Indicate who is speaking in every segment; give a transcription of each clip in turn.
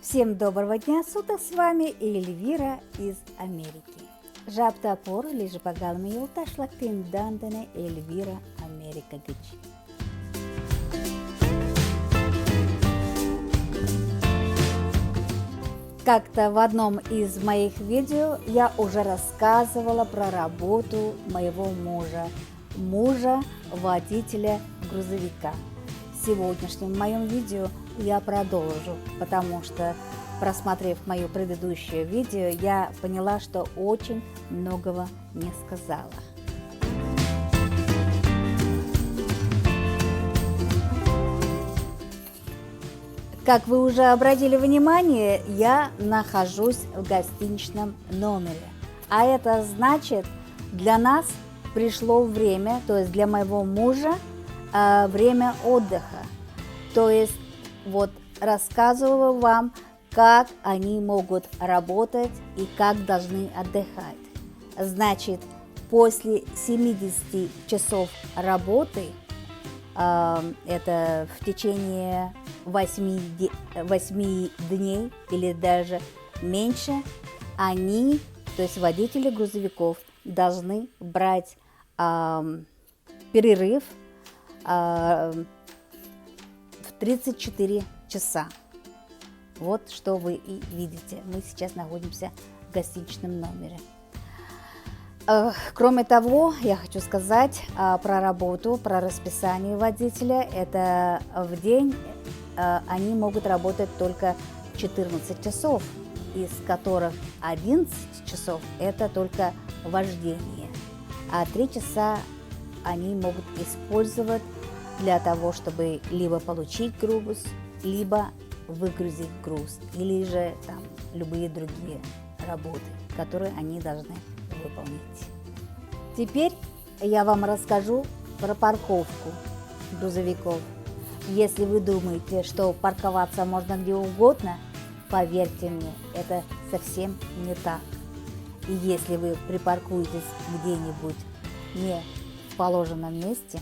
Speaker 1: Всем доброго дня суток, с вами Эльвира из Америки. Жаптапор лежи pagalmi yoldaşlıktan Эльвира Америка güç. Как-то в одном из моих видео я уже рассказывала про работу моего мужа, водителя грузовика. В сегодняшнем моем видео я продолжу, потому что, просмотрев мое предыдущее видео, я поняла, что очень многого не сказала. Как вы уже обратили внимание, я нахожусь в гостиничном номере. А это значит, для нас пришло время, то есть для моего мужа, время отдыха. То есть вот рассказывала вам, как они могут работать и как должны отдыхать. Значит, после 70 часов работы, это в течение 8 дней или даже меньше, они, то есть водители грузовиков, должны брать перерыв в 34 часа. Вот что вы и видите. Мы сейчас находимся в гостиничном номере. Кроме того, я хочу сказать про работу, про расписание водителя. Это в день они могут работать только 14 часов, из которых 11 часов это только вождение, а 3 часа они могут использовать для того, чтобы либо получить груз, либо выгрузить груз, или же там любые другие работы, которые они должны выполнить. Теперь я вам расскажу про парковку грузовиков. Если вы думаете, что парковаться можно где угодно, поверьте мне, это совсем не так. И если вы припаркуетесь где-нибудь не в положенном месте,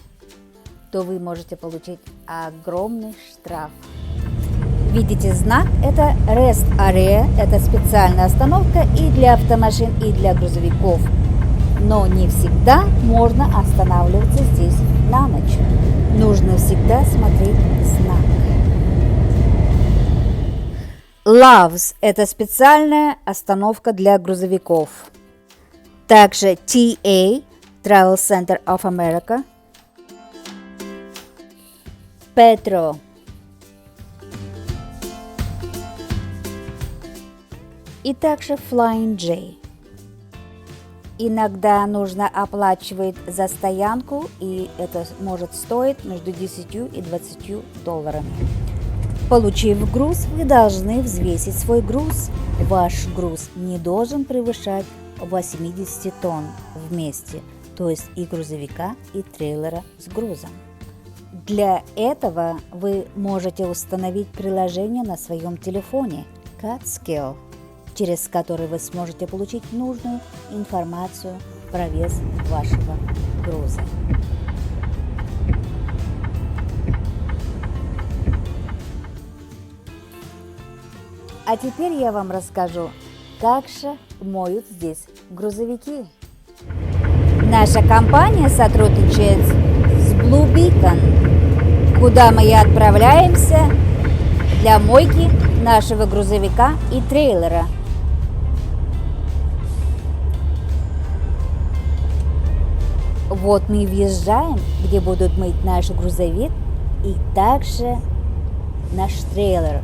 Speaker 1: то вы можете получить огромный штраф. Видите знак? Это Rest Area, это специальная остановка и для автомашин, и для грузовиков. Но не всегда можно останавливаться здесь на ночь. Нужно всегда смотреть знак. Loves – это специальная остановка для грузовиков. Также TA – Travel Center of America. Petro. И также Flying J. Иногда нужно оплачивать за стоянку, и это может стоить между 10 и 20 долларами. Получив груз, вы должны взвесить свой груз. Ваш груз не должен превышать 80 тонн вместе, то есть и грузовика, и трейлера с грузом. Для этого вы можете установить приложение на своем телефоне CatScale, через который вы сможете получить нужную информацию про вес вашего груза. А теперь я вам расскажу, как же моют здесь грузовики. Наша компания сотрудничает с Blue Beacon, куда мы и отправляемся для мойки нашего грузовика и трейлера. Вот мы въезжаем, где будут мыть наш грузовик и также наш трейлер.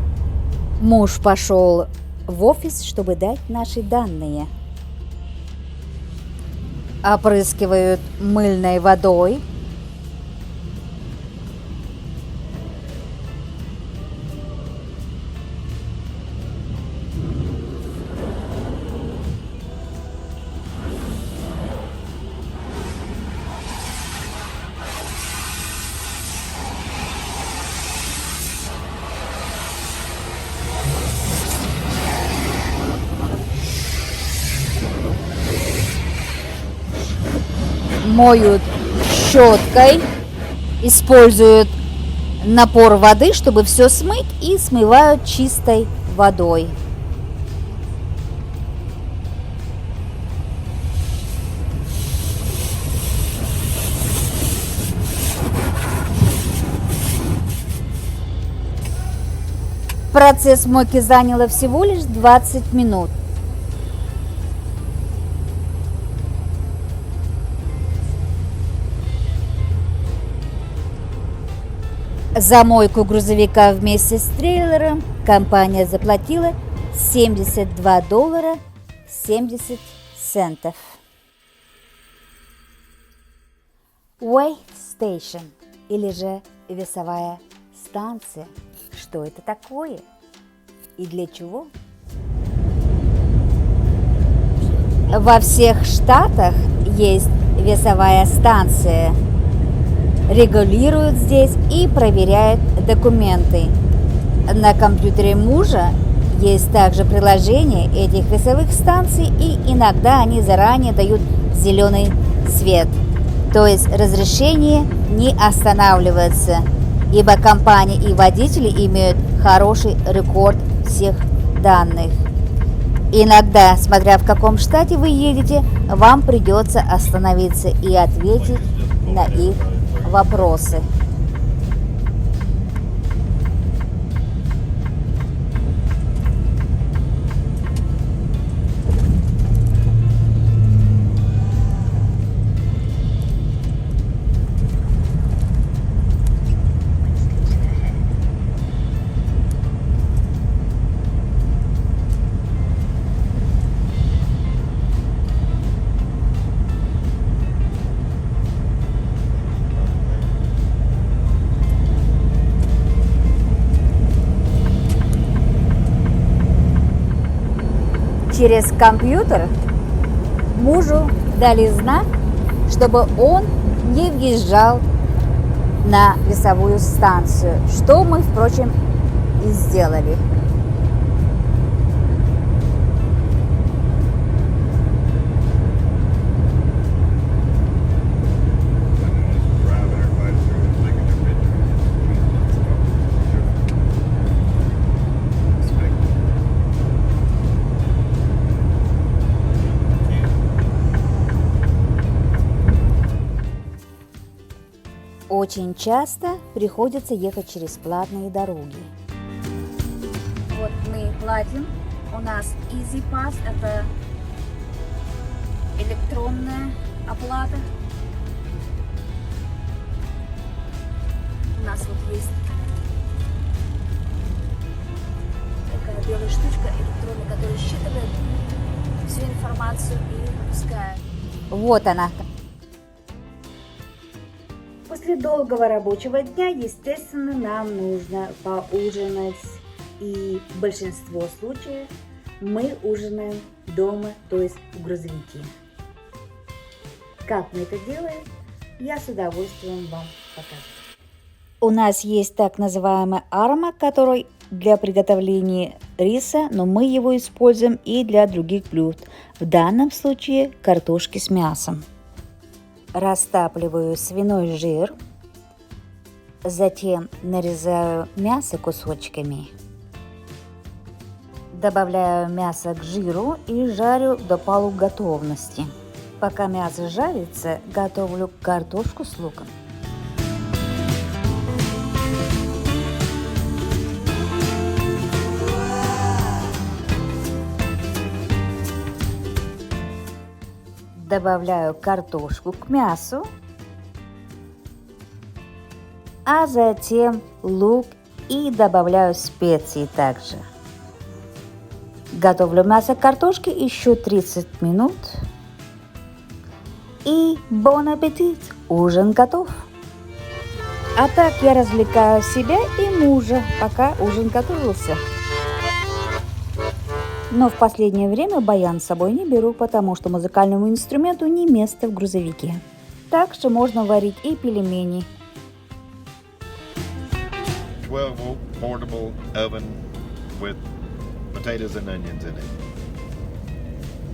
Speaker 1: Муж пошел в офис, чтобы дать наши данные. Опрыскивают мыльной водой. Моют щеткой, используют напор воды, чтобы все смыть, и смывают чистой водой. Процесс мойки занял всего лишь 20 минут. За мойку грузовика вместе с трейлером компания заплатила $72.70. Weigh station, или же весовая станция. Что это такое и для чего? Во всех штатах есть весовая станция. Регулируют здесь и проверяют документы. На компьютере мужа есть также приложение этих весовых станций, и иногда они заранее дают зеленый свет. То есть разрешение не останавливается, ибо компании и водители имеют хороший рекорд всех данных. Иногда, смотря в каком штате вы едете, вам придется остановиться и ответить на их вопросы. Через компьютер мужу дали знак, чтобы он не въезжал на весовую станцию, что мы, впрочем, и сделали. Очень часто приходится ехать через платные дороги. Вот мы платим. У нас Easy Pass, это электронная оплата. У нас вот есть такая белая штучка электронная, которая считывает всю информацию и выпускает. Вот она. После долгого рабочего дня, естественно, нам нужно поужинать. И в большинстве случаев мы ужинаем дома, то есть в грузовике. Как мы это делаем, я с удовольствием вам покажу. У нас есть так называемый арма, который для приготовления риса, но мы его используем и для других блюд. В данном случае картошки с мясом. Растапливаю свиной жир, затем нарезаю мясо кусочками, добавляю мясо к жиру и жарю до полуготовности. Пока мясо жарится, готовлю картошку с луком. Добавляю картошку к мясу, а затем лук и добавляю специи также. Готовлю мясо к картошке еще 30 минут. И бон аппетит! Ужин готов! А так я развлекаю себя и мужа, пока ужин готовился. Но в последнее время баян с собой не беру, потому что музыкальному инструменту не место в грузовике. Так что можно варить и пельмени.
Speaker 2: 12-volt portable oven with potatoes and onions in it.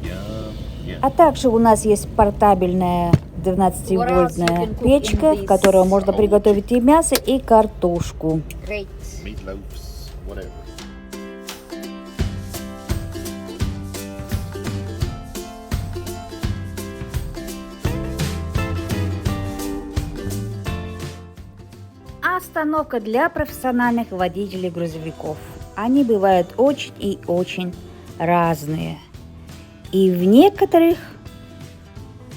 Speaker 2: Yum, yum.
Speaker 1: А также у нас есть портабельная 12-вольтная печка, в которой можно приготовить и мясо, и картошку.
Speaker 2: Meatloafs, whatever.
Speaker 1: Установка для профессиональных водителей грузовиков. Они бывают очень и очень разные. И в некоторых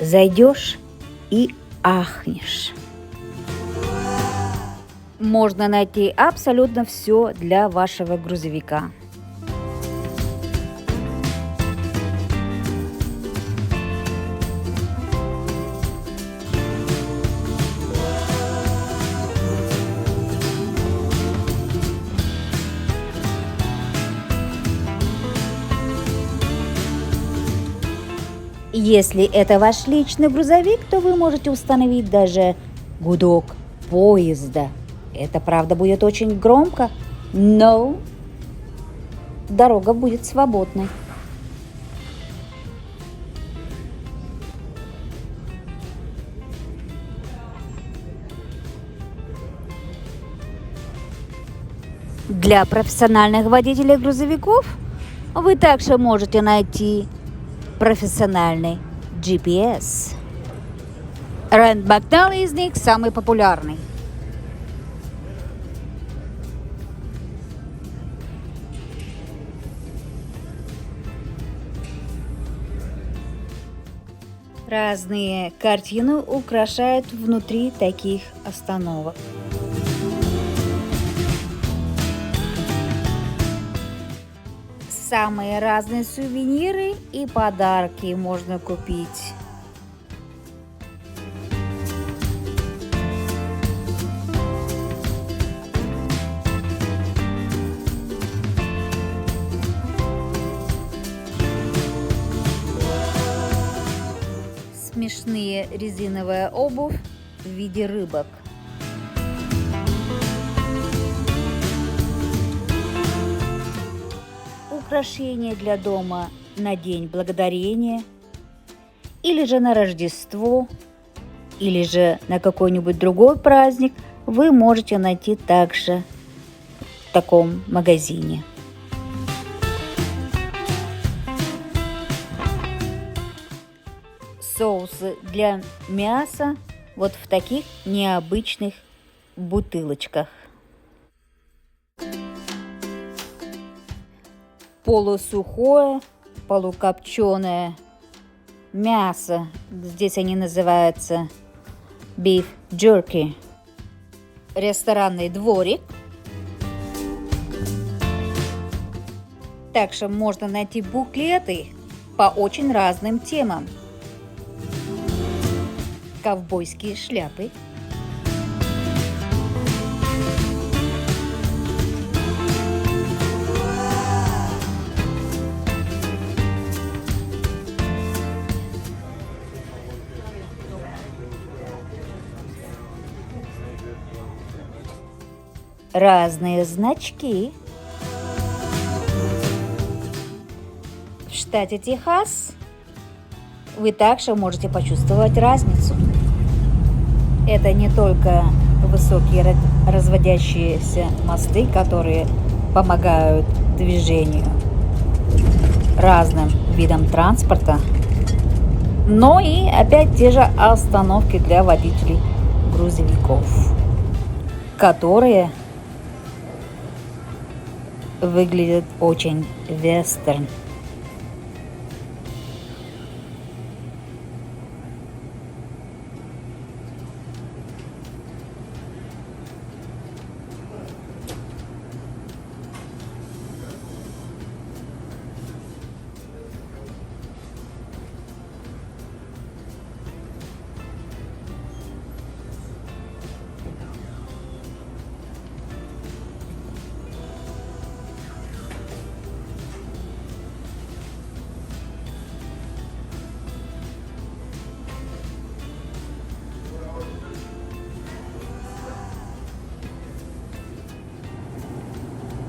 Speaker 1: зайдешь и ахнешь. Можно найти абсолютно все для вашего грузовика. Если это ваш личный грузовик, то вы можете установить даже гудок поезда. Это, правда, будет очень громко, но дорога будет свободной. Для профессиональных водителей грузовиков вы также можете найти профессиональный GPS. Rand McNally из них самый популярный. Разные картины украшают внутри таких остановок. Самые разные сувениры и подарки можно купить. Смешные резиновая обувь в виде рыбок. Украшения для дома на День Благодарения, или же на Рождество, или же на какой-нибудь другой праздник вы можете найти также в таком магазине. Соусы для мяса вот в таких необычных бутылочках. Полусухое, полукопченое мясо. Здесь они называются beef jerky. Ресторанный дворик. Также можно найти буклеты по очень разным темам. Ковбойские шляпы. Разные значки. В штате Техас вы также можете почувствовать разницу. Это не только высокие разводящиеся мосты, которые помогают движению разным видам транспорта, но и опять те же остановки для водителей грузовиков, которые выглядят очень вестерн.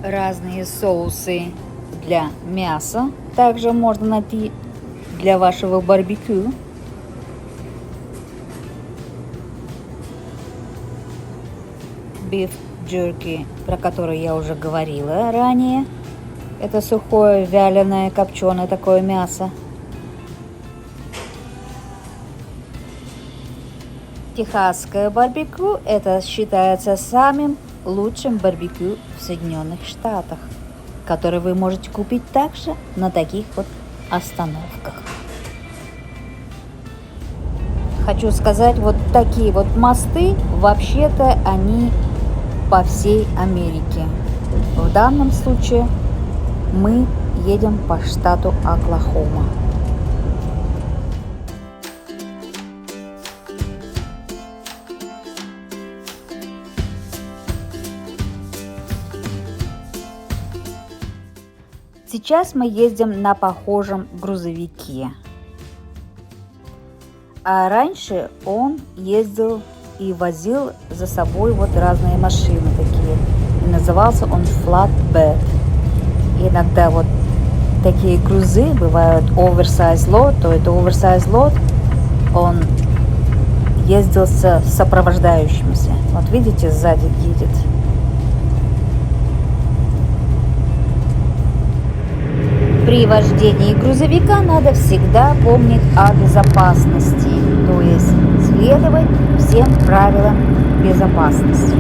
Speaker 1: Разные соусы для мяса также можно найти для вашего барбекю. Beef jerky, про который я уже говорила ранее. Это сухое, вяленое, копченое такое мясо. Техасское барбекю – это считается самым лучшим барбекю в Соединенных Штатах, который вы можете купить также на таких вот остановках. Хочу сказать, вот такие вот мосты, вообще-то они по всей Америке. В данном случае мы едем по штату Оклахома. Сейчас мы ездим на похожем грузовике. А раньше он ездил и возил за собой вот разные машины такие. И назывался он flatbed. Иногда вот такие грузы бывают oversize load, то это oversize load, он ездил с сопровождающимися. Вот видите, сзади едет. При вождении грузовика надо всегда помнить о безопасности, то есть следовать всем правилам безопасности.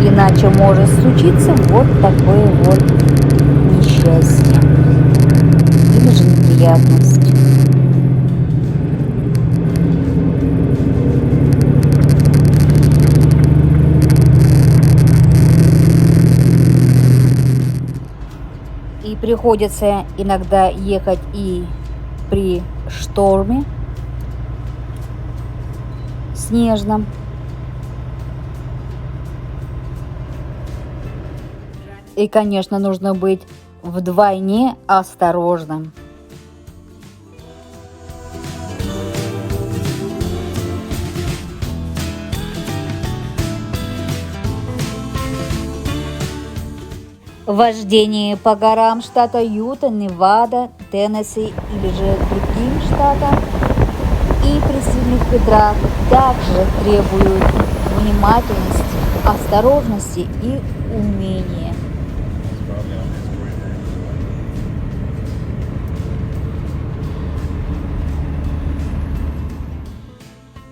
Speaker 1: Иначе может случиться вот такое вот несчастье. Или же неприятность. И приходится иногда ехать и при шторме снежном. И, конечно, нужно быть вдвойне осторожным. Вождение по горам штата Юта, Невада, Теннесси или же другим штатам и при сильных ветрах также требуют внимательности, осторожности и умения.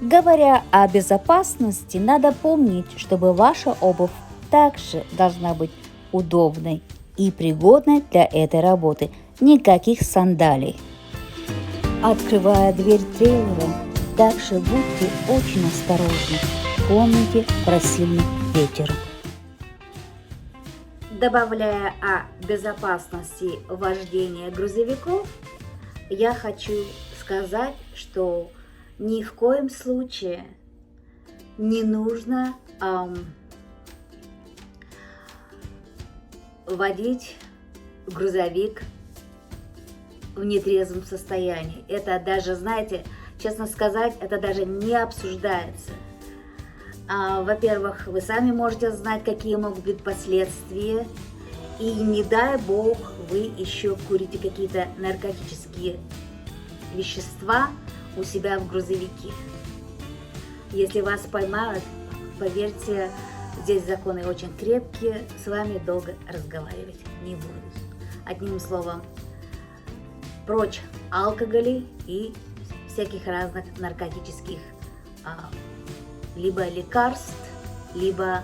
Speaker 1: Говоря о безопасности, надо помнить, чтобы ваша обувь также должна быть удобной и пригодной для этой работы. Никаких сандалий. Открывая дверь трейлера, также будьте очень осторожны. Помните про сильный ветер. Добавляя о безопасности вождения грузовиков, я хочу сказать, что ни в коем случае не нужно водить грузовик в нетрезвом состоянии. Это даже, знаете, честно сказать, это даже не обсуждается. Во-первых, вы сами можете знать, какие могут быть последствия. И не дай бог, вы еще курите какие-то наркотические вещества у себя в грузовике. Если вас поймают, поверьте, здесь законы очень крепкие, с вами долго разговаривать не будут. Одним словом, прочь алкоголи и всяких разных наркотических либо лекарств, либо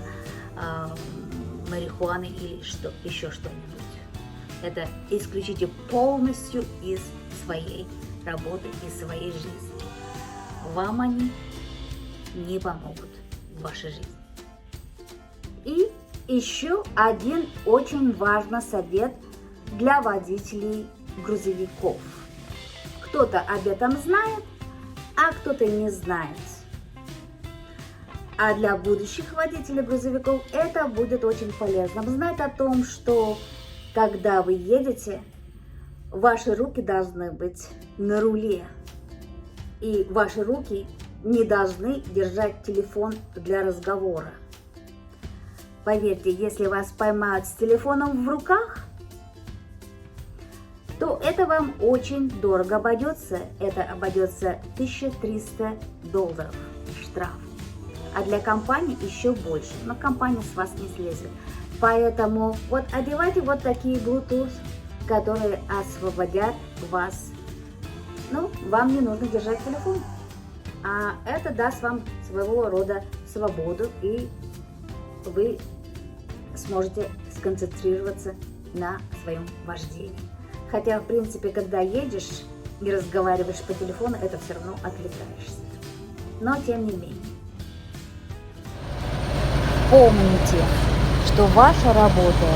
Speaker 1: марихуаны или еще что-нибудь. Это исключите полностью из своей работы, из своей жизни. Вам они не помогут в вашей жизни. И еще один очень важный совет для водителей грузовиков. Кто-то об этом знает, а кто-то не знает. А для будущих водителей грузовиков это будет очень полезно. Знать о том, что когда вы едете, ваши руки должны быть на руле. И ваши руки не должны держать телефон для разговора. Поверьте, если вас поймают с телефоном в руках, то это вам очень дорого обойдется. Это обойдется $1300 штраф. а для компании еще больше. Но компания с вас не слезет. Поэтому вот одевайте вот такие Bluetooth, которые освободят вас. Ну, вам не нужно держать телефон. А это даст вам своего рода свободу, и вы сможете сконцентрироваться на своем вождении. Хотя, в принципе, когда едешь и разговариваешь по телефону, это все равно отвлекаешься. Но тем не менее.
Speaker 3: Помните, что ваша работа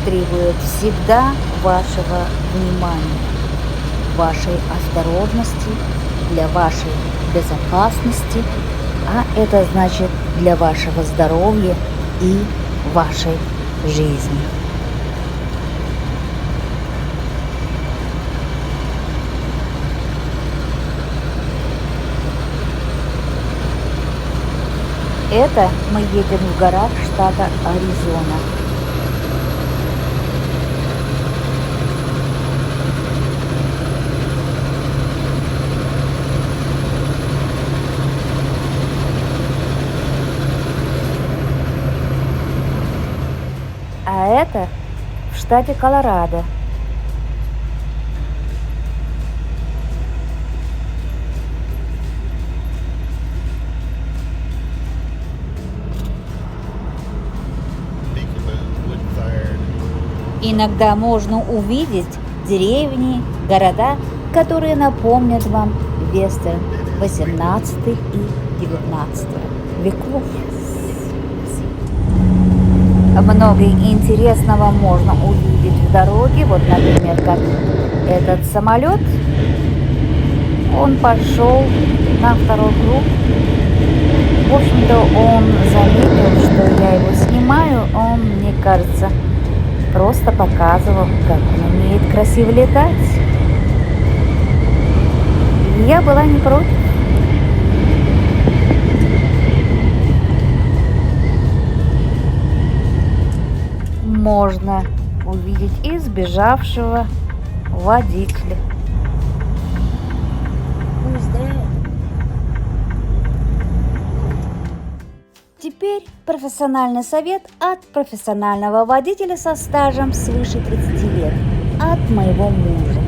Speaker 3: требует всегда вашего внимания, вашей осторожности, для вашей безопасности, а это значит для вашего здоровья и вашей жизни. Это мы едем в горах штата Аризона. А это в штате Колорадо. Иногда можно увидеть деревни, города, которые напомнят вам вестерн 18 и 19 веков. Много интересного можно увидеть в дороге. Вот, например, как этот самолет. Он пошел на второй круг. В общем-то, он заметил, что я его снимаю. Он, мне кажется, просто показывал, как он умеет красиво летать. И я была не против. Можно увидеть и сбежавшего водителя. Теперь профессиональный совет от профессионального водителя со стажем свыше 30 лет, от моего мужа.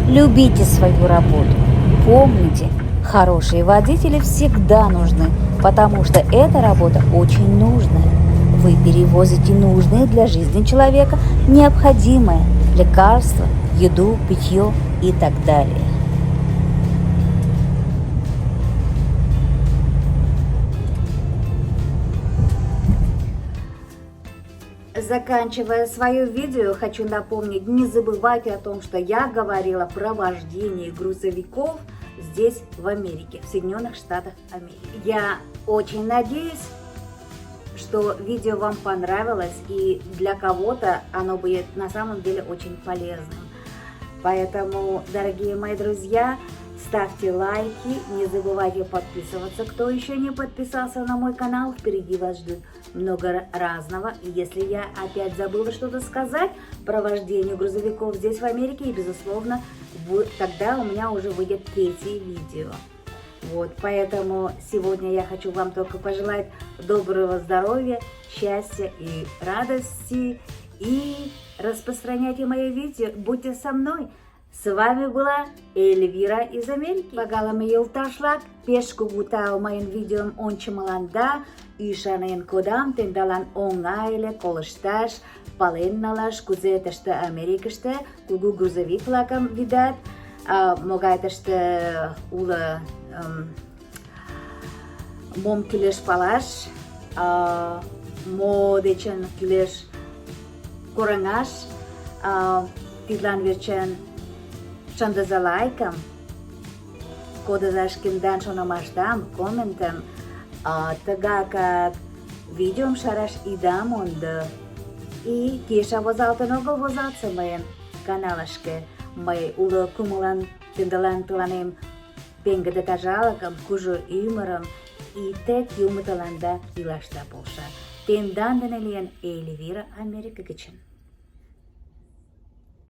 Speaker 3: Любите свою работу. Помните, хорошие водители всегда нужны, потому что эта работа очень нужная. Вы перевозите нужные для жизни человека необходимые лекарства, еду, питье и так далее.
Speaker 1: Заканчивая свое видео, хочу напомнить, не забывайте о том, что я говорила про вождение грузовиков здесь, в Америке, в Соединенных Штатах Америки. Я очень надеюсь, что видео вам понравилось, и для кого-то оно будет на самом деле очень полезным. Поэтому, дорогие мои друзья, ставьте лайки, не забывайте подписываться. Кто еще не подписался на мой канал, впереди вас ждет много разного. И если я опять забыла что-то сказать про вождение грузовиков здесь, в Америке, и, безусловно, тогда у меня уже выйдет третье видео. Вот, поэтому сегодня я хочу вам только пожелать доброго здоровья, счастья и радости. И распространяйте мои видео, будьте со мной. С вами была Эльвира из Америки. Bakalım yıltaşlar, peş kuguta моим видео ончымаланда, ишанен кодам тендалан оңайлы колышташ, паленналаш, кузе тышты Америкашты, кугу грузовик-влакым видат, могай тышты улы мом кӱлеш палаш, мо дечын кӱлеш кораҥаш, тидлан верчын шындыза лайкым, кодыза шкендан шонымаштам, комментым, тыгакак видеом шараш ида мондо. И кеша возалтын огыл возалтса мыйын каналышке. Мый уло кумылан тендылан тыланем пеҥгыде тазалыкым, кужу ӱмырым и тек юмо тыланда илашда полша. Тендан дене лийын Эльвира Америка гычын.